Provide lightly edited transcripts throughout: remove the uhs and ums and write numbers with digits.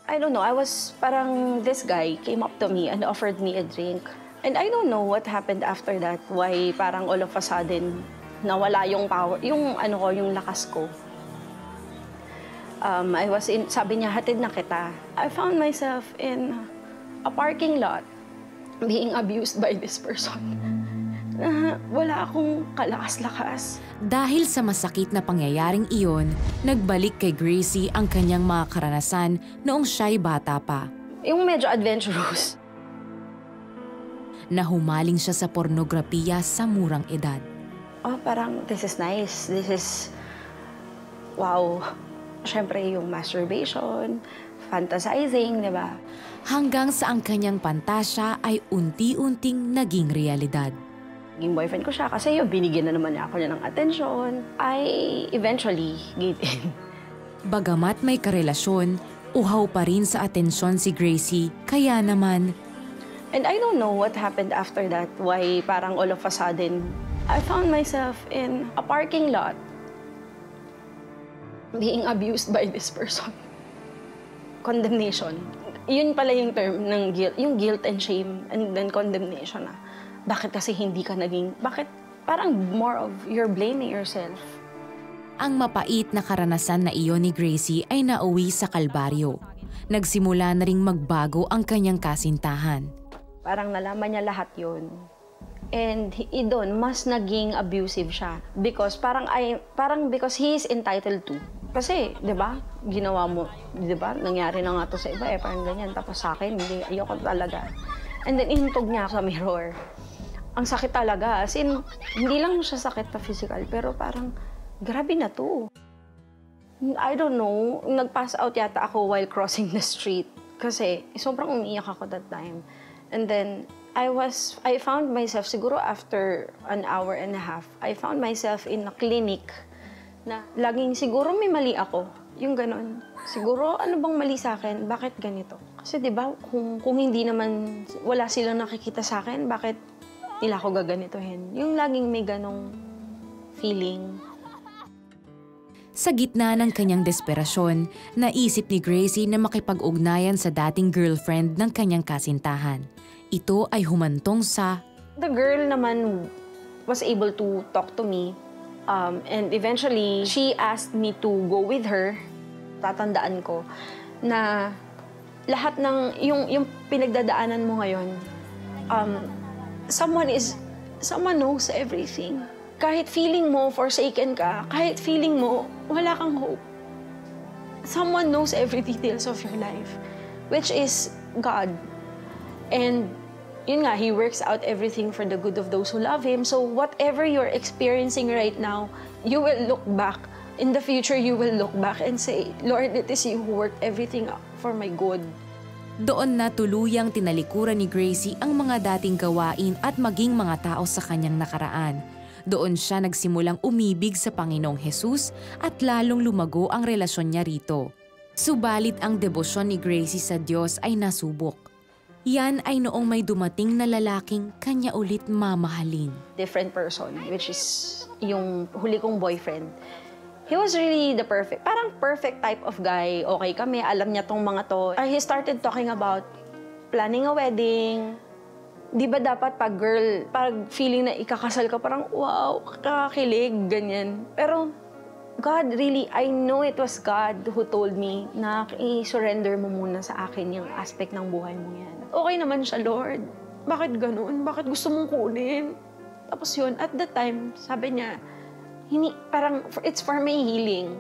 I don't know, parang this guy came up to me and offered me a drink. And I don't know what happened after that, why parang all of a sudden, nawala yung power, yung lakas ko. Sabi niya, hatid na kita. I found myself in a parking lot being abused by this person. Wala akong kalakas-lakas. Dahil sa masakit na pangyayaring iyon, nagbalik kay Gracie ang kanyang mga karanasan noong siya'y bata pa. Yung medyo adventurous. Nahumaling siya sa pornografiya sa murang edad. Parang this is nice. This is, wow. Siyempre yung masturbation, fantasizing, di ba? Hanggang sa ang kanyang pantasya ay unti-unting naging realidad. Naging boyfriend ko siya kasi binigyan na naman niya ako ng atensyon. I eventually gave in. Bagamat may karelasyon, uhaw pa rin sa atensyon si Gracie, kaya naman... And I don't know what happened after that, why parang all of a sudden, I found myself in a parking lot being abused by this person. Condemnation. Yun pala yung term ng guilt, yung guilt and shame and then condemnation na. Bakit kasi hindi ka naging, bakit parang more of you're blaming yourself. Ang mapait na karanasan na iyon ni Gracie ay nauwi sa kalbaryo. Nagsimula na ring magbago ang kanyang kasintahan. Parang nalaman niya lahat yun. And doon, mas naging abusive siya. Because because he is entitled to. Kasi, di ba, ginawa mo, di ba, nangyari na nga to sa iba, parang ganyan. Tapos sa akin, hindi, ayoko talaga. And then, ihintog niya sa mirror. Ang sakit talaga. As in, hindi lang siya sakit na physical, pero parang, grabe na to. I don't know, nag-pass out yata ako while crossing the street. Kasi, sobrang umiiyak ako that time. And then, I found myself, siguro after an hour and a half, I found myself in a clinic na laging siguro may mali ako. Yung ganon. Siguro, ano bang mali sa akin? Bakit ganito? Kasi di ba kung hindi naman, wala silang nakikita sa akin, bakit nila ako gaganituhin? Yung laging may ganong feeling. Sa gitna ng kanyang desperasyon, naisip ni Gracie na makipag-ugnayan sa dating girlfriend ng kanyang kasintahan. Ito ay humantong sa... The girl naman was able to talk to me. And eventually, she asked me to go with her. Tatandaan ko na lahat ng yung pinagdadaanan mo ngayon, someone knows everything. Kahit feeling mo forsaken ka, kahit feeling mo wala kang hope, someone knows every details of your life, which is God. And yun nga, He works out everything for the good of those who love Him. So whatever you're experiencing right now, you will look back. In the future, you will look back and say, Lord, it is You who worked everything out for my good. Doon na tuluyang tinalikuran ni Gracie ang mga dating gawain at maging mga tao sa kanyang nakaraan. Doon siya nagsimulang umibig sa Panginoong Hesus at lalong lumago ang relasyon niya rito. Subalit ang debosyon ni Gracie sa Diyos ay nasubok. Yan ay noong may dumating na lalaking kanya ulit mamahalin. Different person, which is yung huli kong boyfriend. He was really the parang perfect type of guy. Okay kami, alam niya tong mga to. He started talking about planning a wedding. Di ba dapat pag feeling na ikakasal ka, parang wow, kakakilig, ganyan. Pero God really, I know it was God who told me na i-surrender mo muna sa akin yung aspect ng buhay mo yan. Okay naman siya, Lord. Bakit ganun? Bakit gusto mong kunin? Tapos yun, at that time, sabi niya, parang it's for my healing.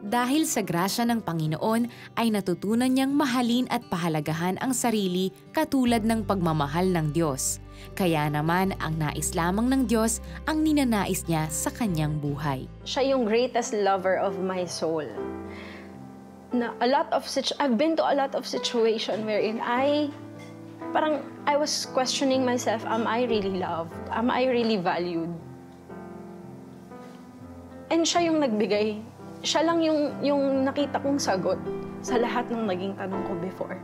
Dahil sa grasya ng Panginoon ay natutunan niyang mahalin at pahalagahan ang sarili katulad ng pagmamahal ng Diyos. Kaya naman ang nais lamang ng Diyos ang ninanais niya sa kanyang buhay. Siya yung greatest lover of my soul. I've been to a lot of situation wherein I was questioning myself, am I really loved? Am I really valued? And siya yung nagbigay. Siya lang yung nakita kong sagot sa lahat ng naging tanong ko before.